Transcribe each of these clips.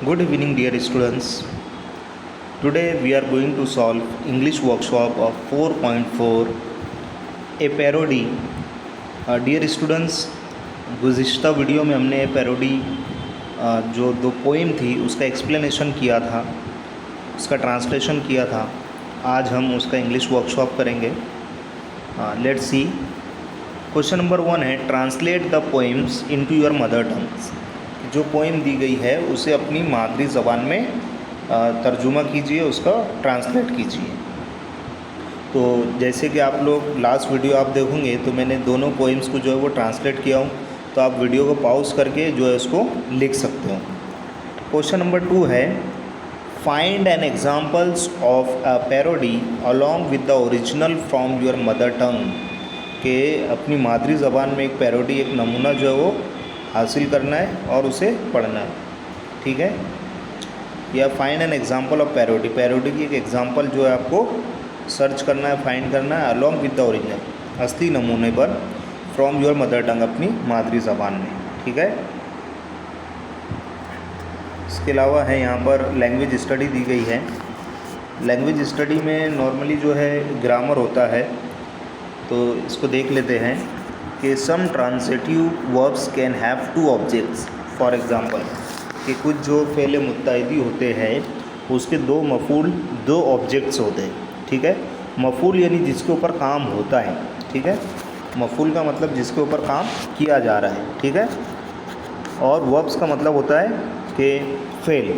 Good evening, dear students. Today we are going to solve English workshop of 4.4, a parody. Dear students, गुज़िश्ता video में हमने parody जो दो poem थी उसका एक्सप्लेनेशन किया था, उसका ट्रांसलेशन किया था। आज हम उसका इंग्लिश वर्कशॉप करेंगे। Let's see. क्वेश्चन नंबर 1 है, translate the poems into your mother tongues. जो पोइम दी गई है उसे अपनी मादरी ज़बान में तर्जुमा कीजिए, उसका ट्रांसलेट कीजिए। तो जैसे कि आप लोग लास्ट वीडियो आप देखोगे तो मैंने दोनों पोइम्स को जो है वो ट्रांसलेट किया हूँ, तो आप वीडियो को पॉज करके जो है उसको लिख सकते हो। क्वेश्चन नंबर 2 है, find an examples of a parody along with the original from your mother tongue. के अपनी मादरी ज़बान में एक पैरोडी, एक नमूना जो है वो हासिल करना है और उसे पढ़ना है, ठीक है। या find an example of parody, parody की एक एग्जाम्पल जो है आपको सर्च करना है, फाइंड करना है अलॉन्ग विद द ओरिजिनल, असली नमूने पर, फ्रॉम योर मदर टंग, अपनी मादरी ज़बान में, ठीक है। इसके अलावा है यहाँ पर लैंग्वेज स्टडी दी गई है। लैंग्वेज स्टडी में नॉर्मली जो है ग्रामर होता है, तो इसको देख लेते हैं कि some transitive verbs can have two objects. For example कि कुछ जो फ़ेल मुत्तैदी होते हैं उसके दो मफ़ूल, दो ऑब्जेक्ट्स होते हैं, ठीक है। मफ़ूल यानी जिसके ऊपर काम होता है, ठीक है। मफ़ूल का मतलब जिसके ऊपर काम किया जा रहा है, ठीक है। और वर्ब्स का मतलब होता है कि फ़ेल,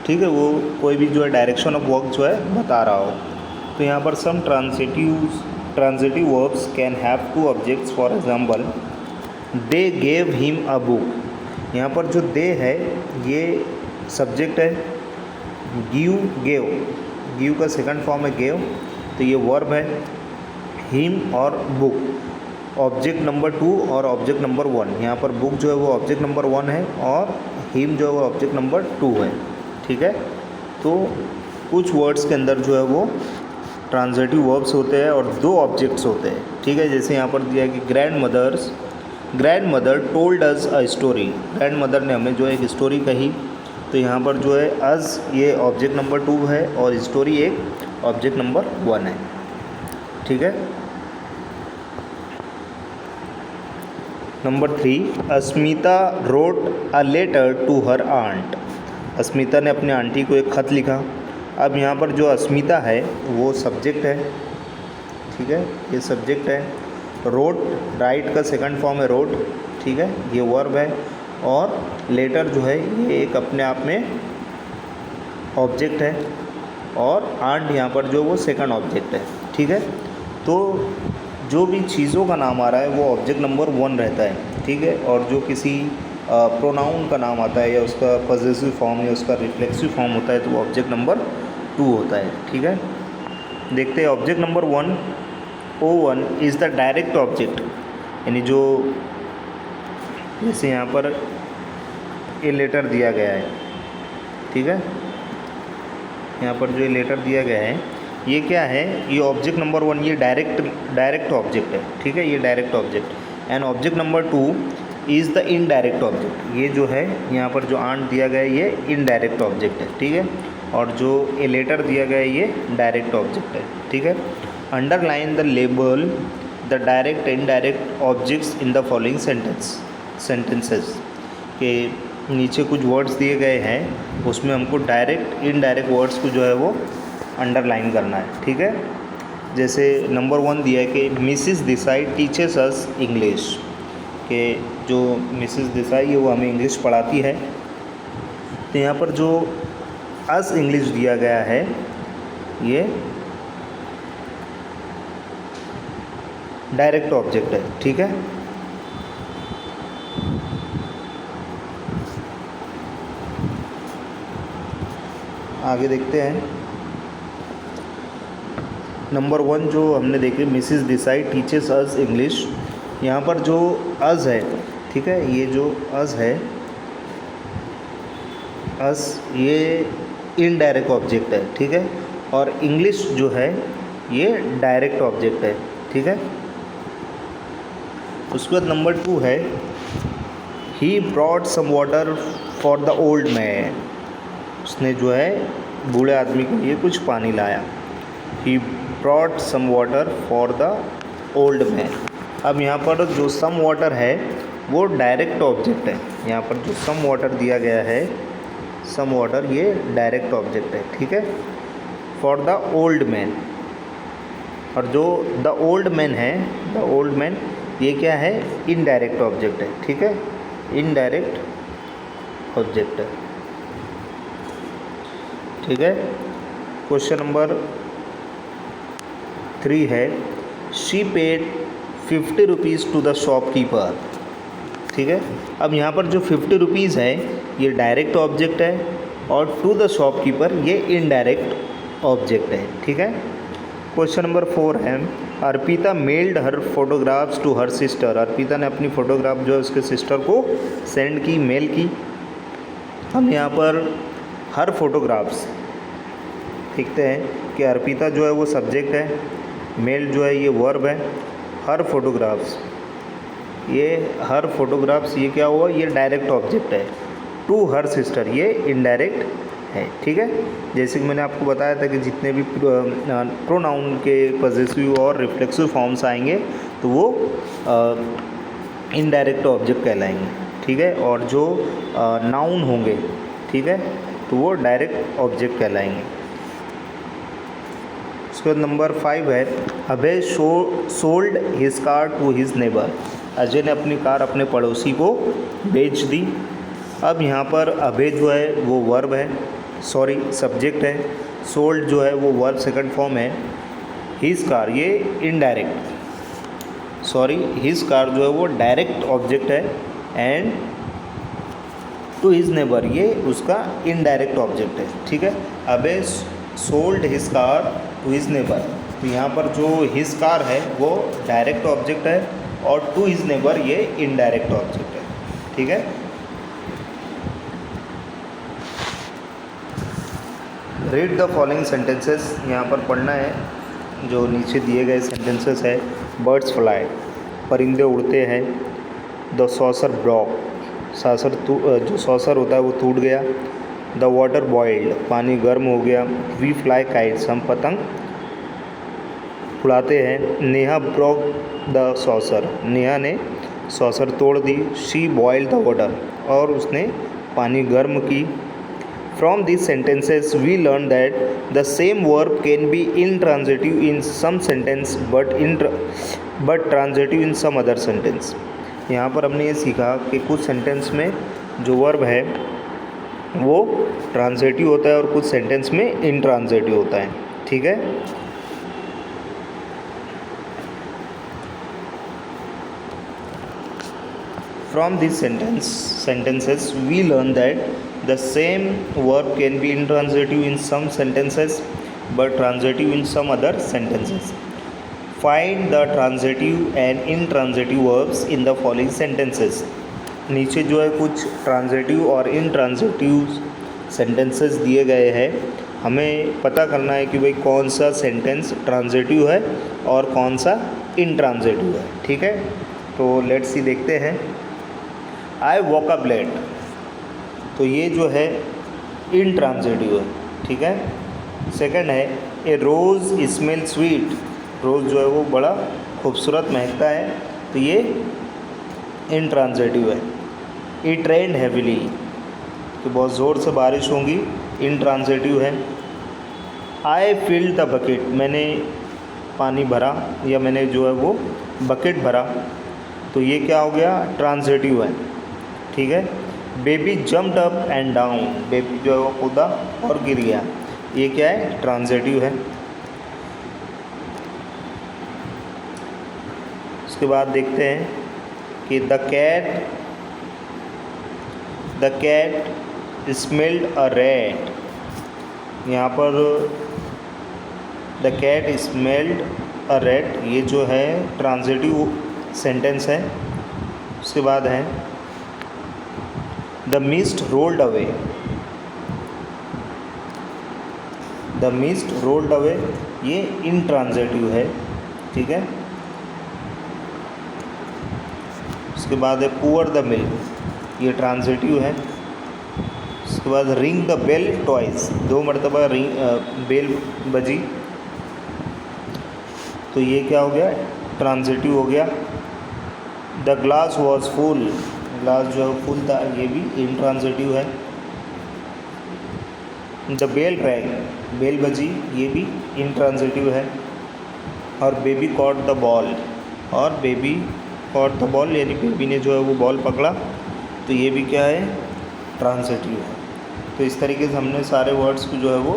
ठीक है, वो कोई भी जो है डायरेक्शन ऑफ वर्क जो है बता रहा हो। तो यहाँ पर some transitive verbs can have two objects. For example, they gave him a book. यहाँ पर जो दे है ये सब्जेक्ट है, गिव का सेकंड फॉर्म है गेव, तो ये वर्ब है। हिम और बुक ऑब्जेक्ट नंबर 2 और ऑब्जेक्ट नंबर 1। यहाँ पर बुक जो है वो ऑब्जेक्ट नंबर 1 है और हिम जो है वो ऑब्जेक्ट नंबर 2 है, ठीक है। तो कुछ वर्ड्स के अंदर जो है वो ट्रांजिटिव वर्ब्स होते हैं और दो ऑब्जेक्ट्स होते हैं, ठीक है। जैसे यहाँ पर दिया है कि grand mother told us a story. Grand mother ने हमें जो है एक स्टोरी कही, तो यहाँ पर जो है अस ये ऑब्जेक्ट नंबर 2 है और स्टोरी एक ऑब्जेक्ट नंबर 1 है, ठीक है। Number 3, Asmita wrote a letter to her aunt. Asmita ने अपने आंटी को एक ख़त लिखा। अब यहाँ पर जो अस्मिता है वो सब्जेक्ट है, ठीक है, ये सब्जेक्ट है। रोट, राइट का सेकंड फॉर्म है रोट, ठीक है, ये वर्ब है। और लेटर जो है ये एक अपने आप में ऑब्जेक्ट है और आंट यहाँ पर जो वो सेकंड ऑब्जेक्ट है, ठीक है। तो जो भी चीज़ों का नाम आ रहा है वो ऑब्जेक्ट नंबर 1 रहता है, ठीक है। और जो किसी प्रोनाउन का नाम आता है या उसका पॉजेसिव फॉर्म या उसका रिफ्लेक्सिव फॉर्म होता है तो वो ऑब्जेक्ट नंबर 2 होता है, ठीक है। देखते हैं object number 1, O1 is the direct object, यानी जो जैसे यहाँ पर ए लेटर दिया गया है, ठीक है, यहाँ पर जो ये लेटर दिया गया है ये क्या है, ये ऑब्जेक्ट नंबर 1, ये डायरेक्ट ऑब्जेक्ट है, ठीक है, ये direct object. And object number 2 is the indirect object. ये जो है यहाँ पर जो आंट दिया गया है ये इनडायरेक्ट ऑब्जेक्ट है, ठीक है। और जो ए लेटर दिया गया है ये डायरेक्ट ऑब्जेक्ट है, ठीक है। Underline the label the direct and indirect objects in the following sentences. के नीचे कुछ वर्ड्स दिए गए हैं, उसमें हमको डायरेक्ट इनडायरेक्ट वर्ड्स को जो है वो अंडरलाइन करना है, ठीक है। जैसे नंबर 1 दिया है कि Mrs Desai teaches us English, कि जो मिसिस देसाई है वो हमें इंग्लिश पढ़ाती है। तो यहाँ पर जो अस इंग्लिश दिया गया है ये डायरेक्ट ऑब्जेक्ट है, ठीक है। आगे देखते हैं। नंबर 1 जो हमने देखे, Mrs Desai teaches us English, यहाँ पर जो अस है, ठीक है, ये जो अस है, अस ये इनडायरेक्ट ऑब्जेक्ट है, ठीक है। और इंग्लिश जो है ये डायरेक्ट ऑब्जेक्ट है, ठीक है। उसके बाद नंबर 2 है, he brought some water for the old man. उसने जो है बूढ़े आदमी के लिए कुछ पानी लाया। He brought some water for the old man. अब यहाँ पर जो सम वाटर है वो डायरेक्ट ऑब्जेक्ट है। यहाँ पर जो सम वाटर दिया गया है, सम वाटर, ये डायरेक्ट ऑब्जेक्ट है, ठीक है, फॉर द ओल्ड मैन। और जो द ओल्ड मैन है, द ओल्ड मैन, ये क्या है, इनडायरेक्ट ऑब्जेक्ट है, ठीक है, इनडायरेक्ट ऑब्जेक्ट है, ठीक है। क्वेश्चन नंबर 3 है, she paid 50 rupees to the shopkeeper, ठीक है। अब यहाँ पर जो 50 रुपीज़ है ये डायरेक्ट ऑब्जेक्ट है और टू द शॉपकीपर ये इनडायरेक्ट ऑब्जेक्ट है, ठीक है। क्वेश्चन नंबर 4 है, Arpita mailed her photographs to her sister. Arpita ने अपनी फ़ोटोग्राफ जो है उसके सिस्टर को सेंड की, मेल की। हम यहाँ पर हर फोटोग्राफ्स देखते हैं कि अर्पिता जो है वो सब्जेक्ट है, मेल जो है ये वर्ब है, हर फोटोग्राफ्स, ये हर फोटोग्राफ्स ये क्या हुआ, ये डायरेक्ट ऑब्जेक्ट है। टू हर सिस्टर ये इनडायरेक्ट है, ठीक है। जैसे कि मैंने आपको बताया था कि जितने भी प्रोनाउन के पॉजेसिव और रिफ्लेक्सिव फॉर्म्स आएंगे तो वो इनडायरेक्ट ऑब्जेक्ट कहलाएंगे, ठीक है, और जो नाउन होंगे, ठीक है, तो वो डायरेक्ट ऑब्जेक्ट कहलाएंगे। उसके बाद नंबर 5 है, Abhay sold his car to his neighbour. Ajay ने अपनी कार अपने पड़ोसी को बेच दी। अब यहाँ पर अभय जो है वो वर्ब है, सॉरी सब्जेक्ट है, सोल्ड जो है वो वर्ब सेकंड फॉर्म है, हिज कार ये इनडायरेक्ट, सॉरी हिज कार जो है वो डायरेक्ट ऑब्जेक्ट है, एंड टू हिज नेबर ये उसका इनडायरेक्ट ऑब्जेक्ट है, ठीक है। Abhay sold his car to his neighbour, तो यहाँ पर जो हिज कार है वो डायरेक्ट ऑब्जेक्ट है और टू हिज नेबर ये इनडायरेक्ट ऑब्जेक्ट है, ठीक है। रीड द फॉलोइंग सेंटेंसेस, यहाँ पर पढ़ना है जो नीचे दिए गए सेंटेंसेस है। बर्ड्स फ्लाई, परिंदे उड़ते हैं। द सॉसर ब्रॉक, सासर जो सॉसर होता है वो टूट गया। द वाटर बॉइल्ड, पानी गर्म हो गया। वी फ्लाई काइट्स, हम पतंग उड़ाते हैं। Neha Brock the saucer, Neha ने सॉसर तोड़ दी। शी बॉइल्ड द वाटर, और उसने पानी गर्म की। From these sentences we learn that the same verb can be intransitive in some sentence but transitive in some other sentence। यहाँ पर हमने ये सीखा कि कुछ सेंटेंस में जो वर्ब है वो ट्रांजिटिव होता है और कुछ सेंटेंस में इंट्रांजिटिव होता है, ठीक है। From these sentences we learn that the same verb can be intransitive in some sentences but transitive in some other sentences. Find the transitive and intransitive verbs in the following sentences। नीचे जो है कुछ transitive और intransitive sentences दिए गए हैं, हमें पता करना है कि भाई कौन सा सेंटेंस ट्रांजिटिव है और कौन सा इनट्रांजिटिव है, ठीक है। तो लेट्स सी देखते हैं। आई वॉक अप लेट, तो ये जो है इनट्रांजिटिव है, ठीक है। सेकंड है, ए रोज़ स्मेल स्वीट, रोज़ जो है वो बड़ा खूबसूरत महकता है, तो ये इनट्रांजिटिव है। इट रेन्ड हैवीली, कि बहुत ज़ोर से बारिश होगी, इनट्रांजिटिव है। आई फिल्ड द बकेट, मैंने पानी भरा या मैंने जो है वो बकेट भरा, तो ये क्या हो गया, ट्रांजिटिव है, ठीक है। Baby jumped up and down, baby जो है वो कूदा और गिर गया, ये क्या है, ट्रांजिटिव है। उसके बाद देखते हैं कि the cat smelled a rat, यहाँ पर the cat smelled a rat ये जो है ट्रांजिटिव सेंटेंस है। उसके बाद है the mist rolled away, the mist rolled away ये इनट्रांजिटिव है, ठीक है। उसके बाद है पुअर द मिल्क, ये ट्रांजिटिव है। उसके उसके बाद रिंग द बेल ट्वाइस, 2 मरतबा बेल बजी, तो ये क्या हो गया, ट्रांजिटिव हो गया। The glass was full, glass जो है फुल था, ये भी इंट्रांजिटिव है। द बेल रैंग, बेल बजी, ये भी इंट्रांजिटिव है। और बेबी कॉट द बॉल, और बेबी कॉट द बॉल यानी बेबी ने जो है वो बॉल पकड़ा, तो ये भी क्या है, ट्रांजिटिव है। तो इस तरीके से हमने सारे वर्ड्स को जो है वो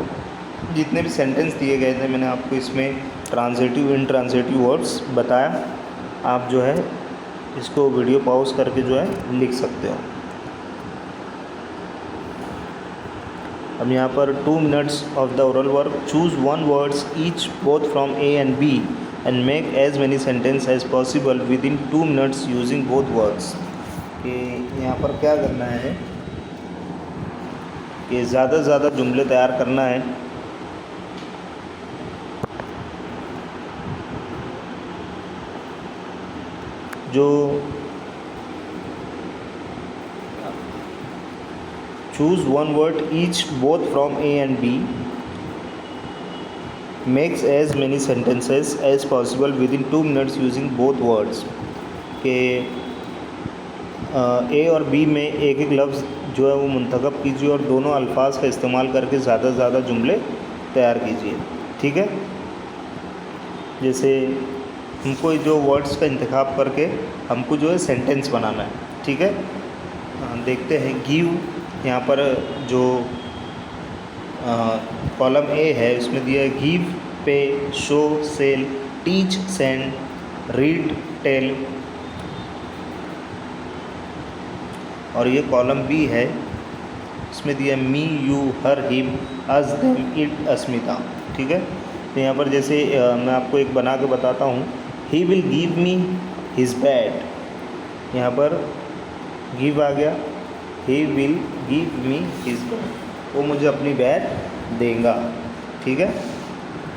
जितने भी सेंटेंस दिए गए थे मैंने आपको इसमें ट्रांजिटिव इंट्रांजिटिव वर्ड्स बताया। आप जो है इसको वीडियो पॉज करके जो है लिख सकते हो। अब यहाँ पर 2 minutes of the oral work, choose 1 words each both from A and B and make as many sentence as possible within 2 minutes using both words. कि यहाँ पर क्या करना है कि ज़्यादा से ज़्यादा जुमले तैयार करना है। जो choose 1 word each both from A and B, makes as many sentences as possible within 2 minutes using both words. के ए और बी में एक एक लफ्ज़ जो है वो मुंतखब कीजिए और दोनों अल्फाज का इस्तेमाल करके ज़्यादा से ज़्यादा जुमले तैयार कीजिए। ठीक है, जैसे हमको जो वर्ड्स का इंतखाब करके हमको जो है सेंटेंस बनाना है। ठीक है, देखते हैं। गिव, यहाँ पर जो कॉलम ए है उसमें दिया है give, pay, show, sell, teach, send, read, tell. और ये कॉलम बी है, इसमें दिया me, you, her, him, us, them, it, Asmita. ठीक है, तो यहाँ पर जैसे मैं आपको एक बना के बताता हूँ। He will give me his bat, यहाँ पर गिव आ गया, he will give me his bat, वो मुझे अपनी बैट देगा। ठीक है,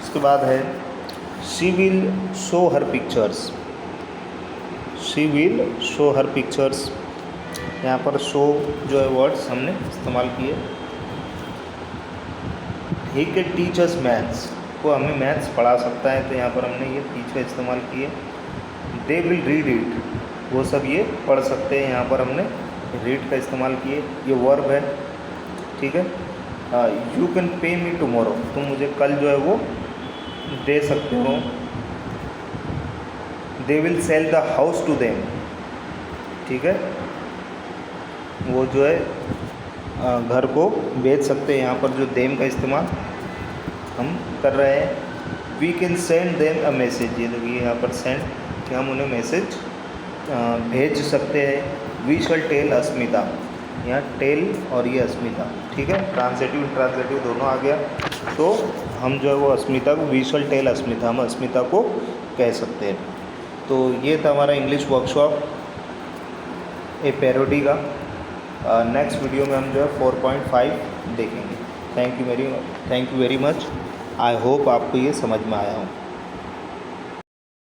उसके बाद है she will show her pictures, she will show her pictures. यहाँ पर शो जो है वर्ड्स हमने इस्तेमाल किए। He can teach us maths, वो हमें मैथ्स पढ़ा सकता है, तो यहाँ पर हमने ये टीच का इस्तेमाल किए। दे विल रीड इट, वो सब ये पढ़ सकते हैं, यहाँ पर हमने रीड का इस्तेमाल किए। ये वर्ब है। ठीक है, you can pay me tomorrow, तुम मुझे कल जो है वो दे सकते हो। They will sell the house to them, ठीक है, वो जो है घर को बेच सकते हैं। यहाँ पर जो देम का इस्तेमाल हम कर रहे हैं। We can send them a message, ये देखिए यहाँ पर सेंड, कि हम उन्हें मैसेज भेज सकते हैं। वी शल टेल अस्मिता, यहाँ टेल और ये अस्मिता। ठीक है, ट्रांसलेटिव ट्रांसलेटिव दोनों आ गया, तो हम जो है वो अस्मिता को वी शल टेल अस्मिता, हम अस्मिता को कह सकते हैं। तो ये था हमारा इंग्लिश वर्कशॉप ए पैरोडी का। नेक्स्ट वीडियो में हम जो है 4.5 देखेंगे। Thank you very much. I hope आपको ये समझ में आया हो।